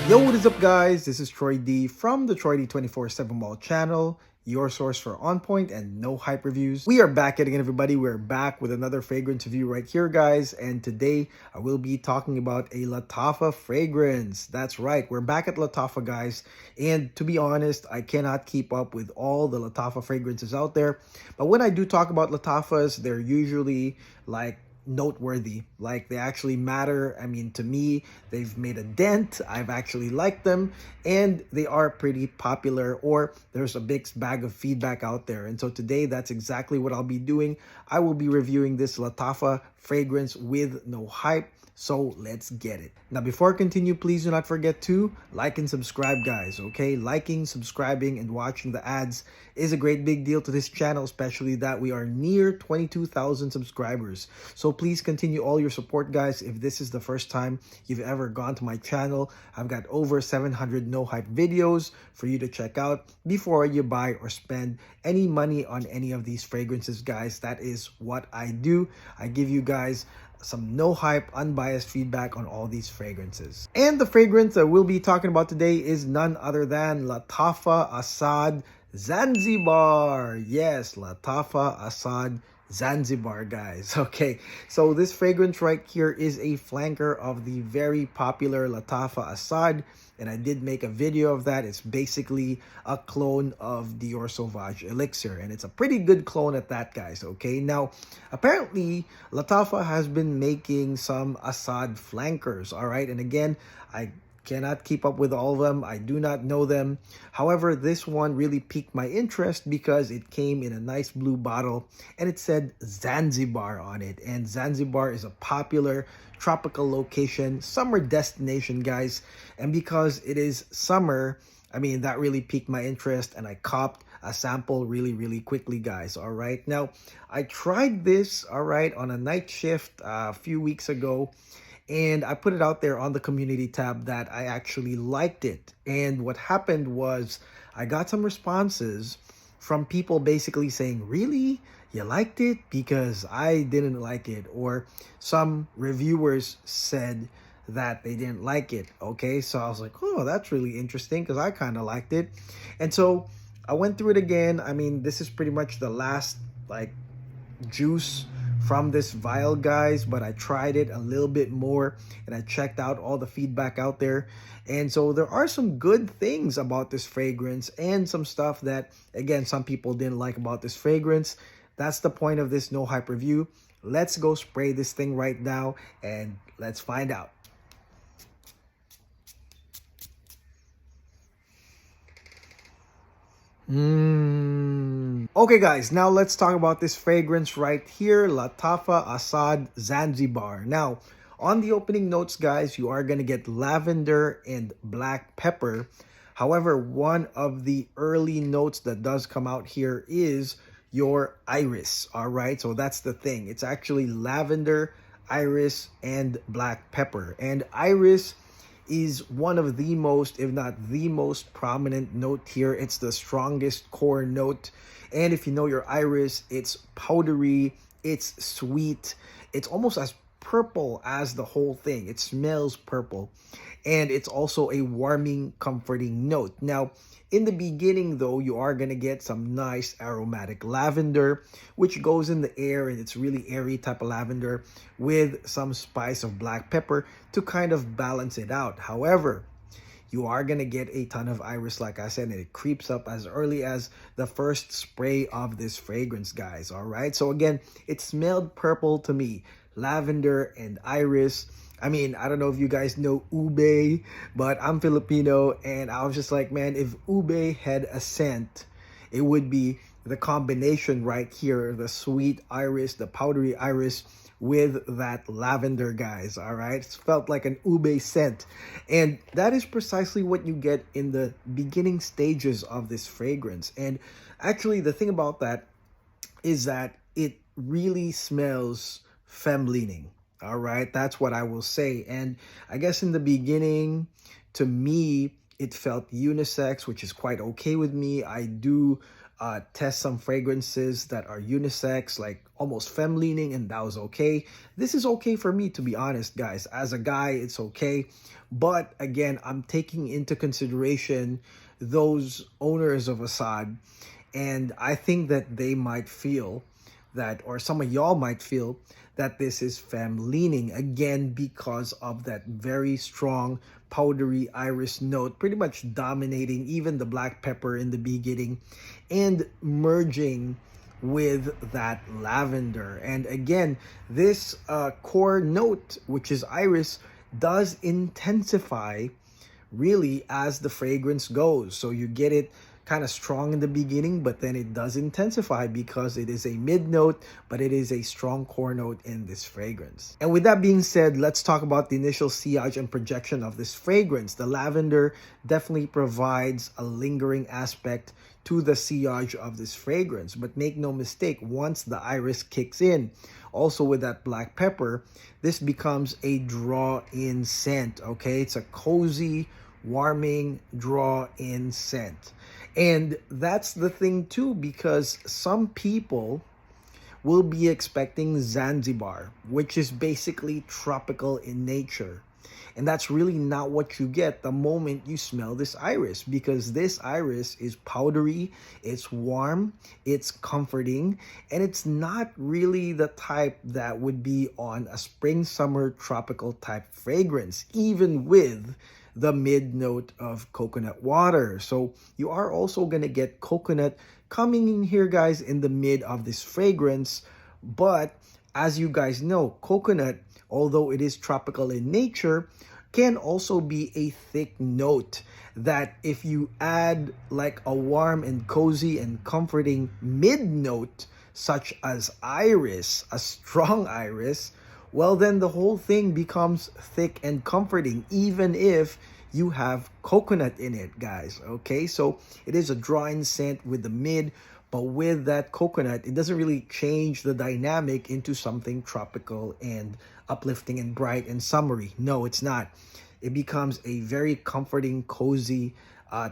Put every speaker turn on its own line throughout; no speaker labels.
Yo, what is up, guys? This is Troy D from the Troy D 24/7 Wall channel, your source for on point and no hype reviews. We are back at it again, everybody. We're back with another fragrance review right here, guys. And today I will be talking about a Lattafa fragrance. That's right, we're back at Lattafa, guys. And to be honest, I cannot keep up with all the Lattafa fragrances out there. But when I do talk about Lattafas, they're usually like noteworthy, like they actually matter. I mean, to me, they've made a dent. I've actually liked them, and they are pretty popular, or there's a big bag of feedback out there. And so today, that's exactly what I'll be doing. I will be reviewing this Lattafa fragrance with no hype. So let's get it. Now, before I continue, please do not forget to like and subscribe, guys, okay? Liking, subscribing, and watching the ads is a great big deal to this channel, especially that we are near 22,000 subscribers. So please continue all your support, guys. If this is the first time you've ever gone to my channel, I've got over 700 no hype videos for you to check out before you buy or spend any money on any of these fragrances, guys. That is what I do. I give you guys some no hype, unbiased feedback on all these fragrances. And the fragrance that we'll be talking about today is none other than Lattafa Asad Zanzibar. Yes, Lattafa Asad Zanzibar, guys. Okay, so this fragrance right here is a flanker of the very popular Lattafa Asad, and I did make a video of that. It's basically a clone of Dior Sauvage Elixir, and it's a pretty good clone at that, guys. Okay, now apparently Lattafa has been making some Asad flankers, all right, and again, I cannot keep up with all of them. I do not know them. However, this one really piqued my interest because it came in a nice blue bottle and it said Zanzibar on it. And Zanzibar is a popular tropical location, summer destination, guys. And because it is summer, I mean, that really piqued my interest, and I copped a sample really quickly, guys. All right, now I tried this, all right, on a night shift a few weeks ago, and I put it out there on the community tab that I actually liked it. And what happened was I got some responses from people basically saying, really, you liked it? Because I didn't like it. Or some reviewers said that they didn't like it. Okay, so I was like, oh, that's really interesting, because I kind of liked it. And so I went through it again. I mean, this is pretty much the last like juice from this vial, guys, but I tried it a little bit more and I checked out all the feedback out there. And so there are some good things about this fragrance and some stuff that, again, some people didn't like about this fragrance. That's the point of this no hype review. Let's go spray this thing right now and let's find out. Okay, guys, now let's talk about this fragrance right here, Lattafa Asad Zanzibar. Now, on the opening notes, guys, you are going to get lavender and black pepper. However, one of the early notes that does come out here is your iris, all right? So that's the thing. It's actually lavender, iris, and black pepper. And iris is one of the most, if not the most prominent note here. It's the strongest core note. And if you know your iris, it's powdery, it's sweet, it's almost as purple as the whole thing. It smells purple. And it's also a warming, comforting note. Now, in the beginning, though, you are going to get some nice aromatic lavender, which goes in the air, and it's really airy type of lavender with some spice of black pepper to kind of balance it out. However, you are going to get a ton of iris, like I said, and it creeps up as early as the first spray of this fragrance, guys. All right. So again, it smelled purple to me, lavender and iris. I mean, I don't know if you guys know ube, but I'm Filipino, and I was just like, man, if ube had a scent, it would be the combination right here, the sweet iris, the powdery iris with that lavender, guys. All right, it felt like an ube scent, and that is precisely what you get in the beginning stages of this fragrance. And actually, the thing about that is that it really smells femme-leaning. All right, that's what I will say. And I guess in the beginning, to me, it felt unisex, which is quite okay with me. I do test some fragrances that are unisex, like almost femme leaning, and that was okay. This is okay for me, to be honest, guys. As a guy, it's okay. But again, I'm taking into consideration those owners of Asad, and I think that they might feel that, or some of y'all might feel that this is femme leaning, again because of that very strong powdery iris note, pretty much dominating even the black pepper in the beginning and merging with that lavender. And again, this core note, which is iris, does intensify really as the fragrance goes. So you get it kind of strong in the beginning, but then it does intensify because it is a mid note, but it is a strong core note in this fragrance. And with that being said, let's talk about the initial sillage and projection of this fragrance. The lavender definitely provides a lingering aspect to the sillage of this fragrance, but make no mistake, once the iris kicks in, also with that black pepper, this becomes a draw-in scent, okay? It's a cozy, warming draw-in scent. And that's the thing too, because some people will be expecting Zanzibar, which is basically tropical in nature. And that's really not what you get the moment you smell this iris, because this iris is powdery, it's warm, it's comforting, and it's not really the type that would be on a spring, summer, tropical type fragrance, even with the mid note of coconut water. So you are also going to get coconut coming in here, guys, in the mid of this fragrance. But as you guys know, coconut, although it is tropical in nature, can also be a thick note that if you add like a warm and cozy and comforting mid note, such as iris, a strong iris, well, then the whole thing becomes thick and comforting, even if you have coconut in it, guys. Okay, so it is a draw-in scent with the mid, but with that coconut, it doesn't really change the dynamic into something tropical and uplifting and bright and summery. No, it's not. It becomes a very comforting, cozy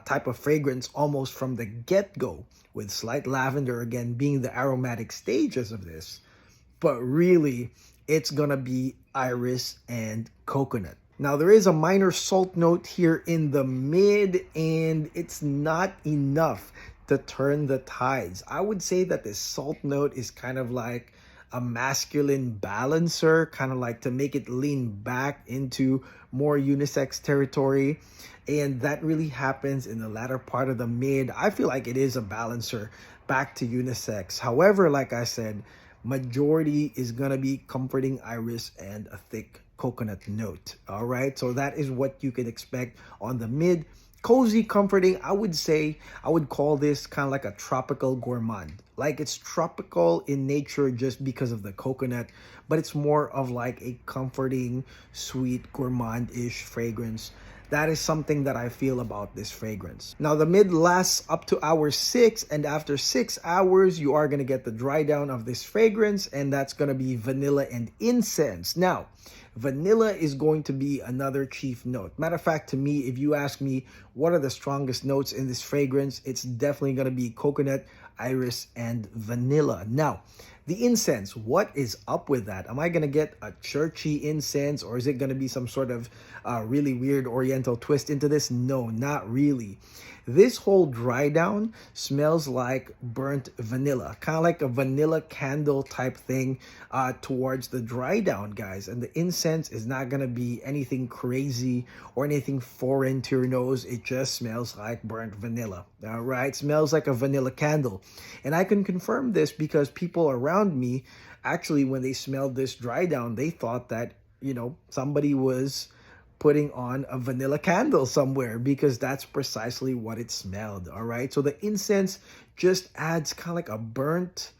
type of fragrance almost from the get-go, with slight lavender again being the aromatic stages of this. But really, it's gonna be iris and coconut. Now, there is a minor salt note here in the mid, and it's not enough to turn the tides. I would say that this salt note is kind of like a masculine balancer, kind of like to make it lean back into more unisex territory. And that really happens in the latter part of the mid. I feel like it is a balancer back to unisex. However, like I said, majority is gonna be comforting iris and a thick coconut note. All right, so that is what you can expect on the mid. Cozy, comforting, I would say, I would call this kind of like a tropical gourmand. Like, it's tropical in nature just because of the coconut, but it's more of like a comforting, sweet, gourmand-ish fragrance. That is something that I feel about this fragrance. Now, the mid lasts up to hour 6, and after 6 hours, you are going to get the dry down of this fragrance, and that's going to be vanilla and incense. Now, vanilla is going to be another chief note. Matter of fact, to me, if you ask me what are the strongest notes in this fragrance, it's definitely going to be coconut, iris, and vanilla. Now, the incense, what is up with that? Am I going to get a churchy incense, or is it going to be some sort of really weird oriental twist into this? No, not really. This whole dry down smells like burnt vanilla, kind of like a vanilla candle type thing towards the dry down, guys. And the incense is not going to be anything crazy or anything foreign to your nose. It just smells like burnt vanilla. All right, smells like a vanilla candle. And I can confirm this because people around me, actually, when they smelled this dry down, they thought that, you know, somebody was putting on a vanilla candle somewhere, because that's precisely what it smelled. All right, so the incense just adds kind of like a burnt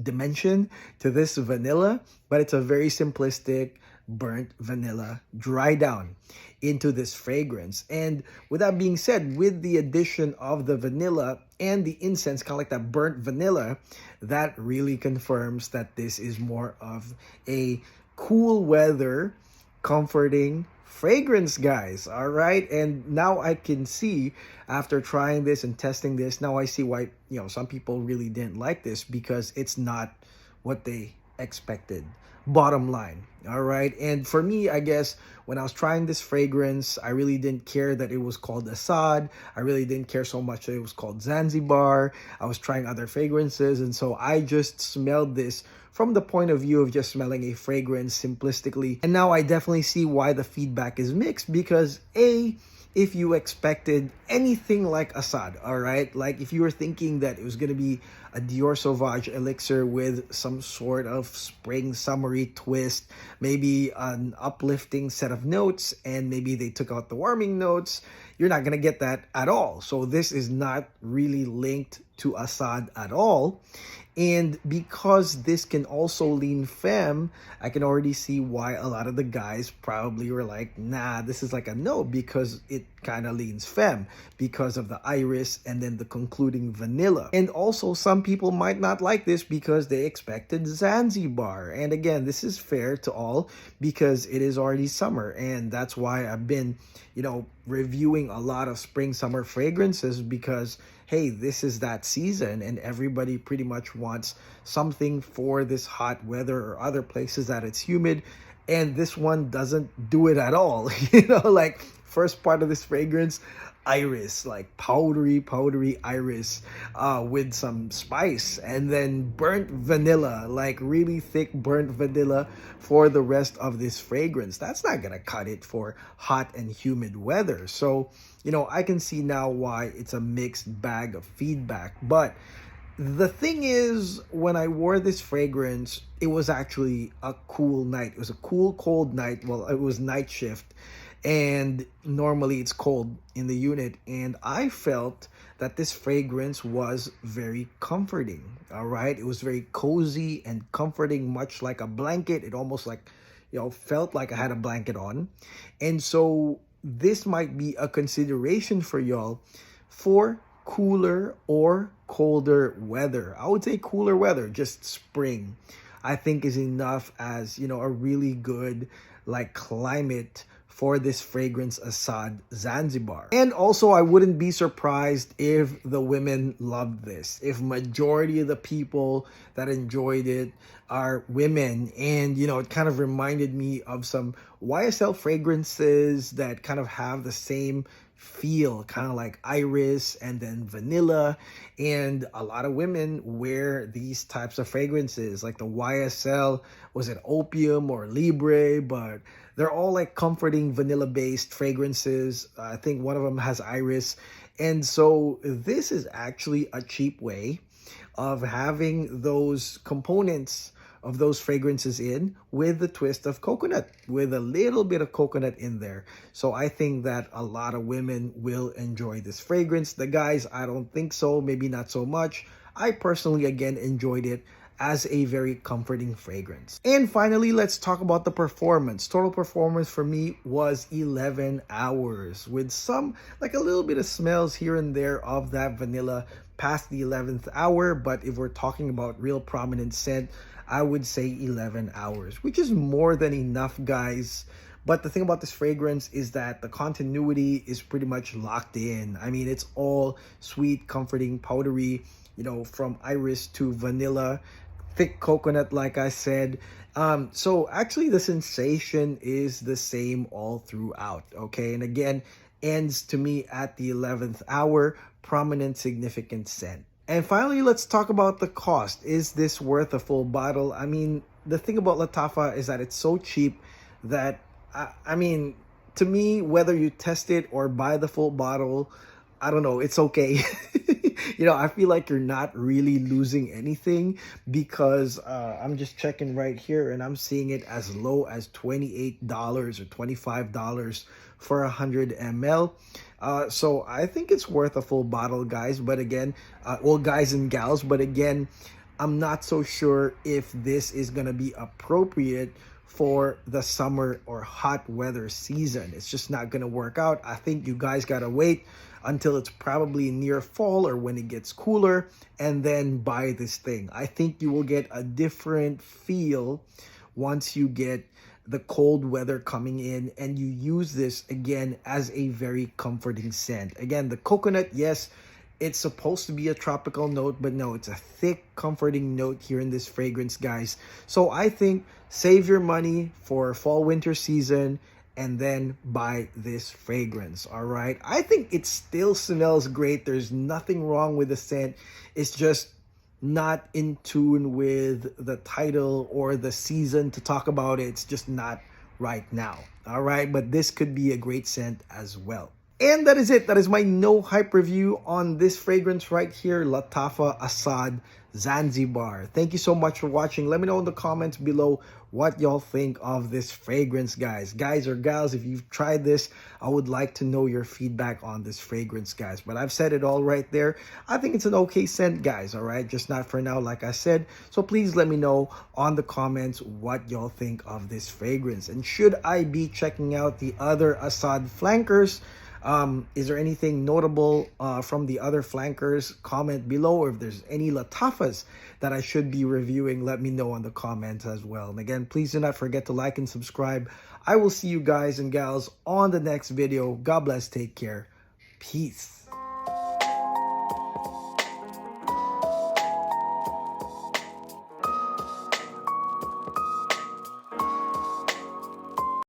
dimension to this vanilla, but it's a very simplistic burnt vanilla dry down into this fragrance. And with that being said, with the addition of the vanilla and the incense, kind of like that burnt vanilla, that really confirms that this is more of a cool weather, comforting fragrance, guys. All right, and now I can see, after trying this and testing this, now I see why, some people really didn't like this, because it's not what they expected, bottom line. All right, and for me, I guess when I was trying this fragrance, I really didn't care that it was called Assad. I really didn't care so much that it was called Zanzibar. I was trying other fragrances, and so I just smelled this from the point of view of just smelling a fragrance simplistically. And now I definitely see why the feedback is mixed, because if you expected anything like Assad, all right, like if you were thinking that it was going to be a Dior Sauvage elixir with some sort of spring summery twist, maybe an uplifting set of notes, and maybe they took out the warming notes, you're not going to get that at all. So this is not really linked to Assad at all. And because this can also lean femme, I can already see why a lot of the guys probably were like, nah, this is like a no, because it kind of leans femme because of the iris and then the concluding vanilla. And also some people might not like this because they expected Zanzibar. And again, this is fair to all because it is already summer, and that's why I've been, reviewing a lot of spring summer fragrances, because hey, this is that season and everybody pretty much wants something for this hot weather or other places that it's humid, and this one doesn't do it at all. Like first part of this fragrance, iris, like powdery iris with some spice, and then burnt vanilla, like really thick burnt vanilla for the rest of this fragrance. That's not gonna cut it for hot and humid weather. So I can see now why it's a mixed bag of feedback. But the thing is, when I wore this fragrance, it was actually a cool night. It was a cool, cold night. Well, it was night shift, and normally it's cold in the unit, and I felt that this fragrance was very comforting. All right, it was very cozy and comforting, much like a blanket. It almost like felt like I had a blanket on. And so this might be a consideration for y'all for cooler or colder weather. I would say cooler weather, just spring, I think is enough as a really good like climate for this fragrance, Asad Zanzibar. And also, I wouldn't be surprised if the women loved this, if majority of the people that enjoyed it are women. And it kind of reminded me of some YSL fragrances that kind of have the same feel, kind of like iris and then vanilla. And a lot of women wear these types of fragrances, like the YSL, was it Opium or Libre, but they're all like comforting vanilla based fragrances. I think one of them has iris. And so this is actually a cheap way of having those components of those fragrances in with the twist of coconut, with a little bit of coconut in there. So I think that a lot of women will enjoy this fragrance. The guys, I don't think so, maybe not so much. I personally, again, enjoyed it as a very comforting fragrance. And finally, let's talk about the performance. Total performance for me was 11 hours with some, like a little bit of smells here and there of that vanilla past the 11th hour. But if we're talking about real prominent scent, I would say 11 hours, which is more than enough, guys. But the thing about this fragrance is that the continuity is pretty much locked in. I mean, it's all sweet, comforting, powdery, from iris to vanilla, thick coconut, like I said. So actually the sensation is the same all throughout, okay? And again, ends to me at the 11th hour, prominent, significant scent. And finally, let's talk about the cost. Is this worth a full bottle? I mean, the thing about Lattafa is that it's so cheap that, I mean, to me, whether you test it or buy the full bottle, I don't know, it's okay. I feel like you're not really losing anything, because I'm just checking right here and I'm seeing it as low as $28 or $25 for 100 ml. So I think it's worth a full bottle, guys. But again, guys and gals, but again, I'm not so sure if this is going to be appropriate for the summer or hot weather season. It's just not going to work out. I think you guys got to wait until it's probably near fall or when it gets cooler, and then buy this thing. I think you will get a different feel once you get the cold weather coming in, and you use this again as a very comforting scent. Again, the coconut, yes, it's supposed to be a tropical note, but no, it's a thick, comforting note here in this fragrance, guys. So I think save your money for fall winter season and then buy this fragrance. All right, I think it still smells great. There's nothing wrong with the scent. It's just not in tune with the title or the season to talk about it. It's just not right now. All right, but this could be a great scent as well. And that is it. That is my no hype review on this fragrance right here, Lattafa Asad Zanzibar. Thank you so much for watching. Let me know in the comments below what y'all think of this fragrance, guys. Guys or gals, if you've tried this, I would like to know your feedback on this fragrance, guys. But I've said it all right there. I think it's an okay scent, guys, all right? Just not for now, like I said. So please let me know on the comments what y'all think of this fragrance. And should I be checking out the other Asad flankers? Is there anything notable from the other flankers? Comment below. Or if there's any Lattafas that I should be reviewing, let me know on the comments as well. And again, please do not forget to like and subscribe. I will see you guys and gals on the next video. God bless. Take care. Peace.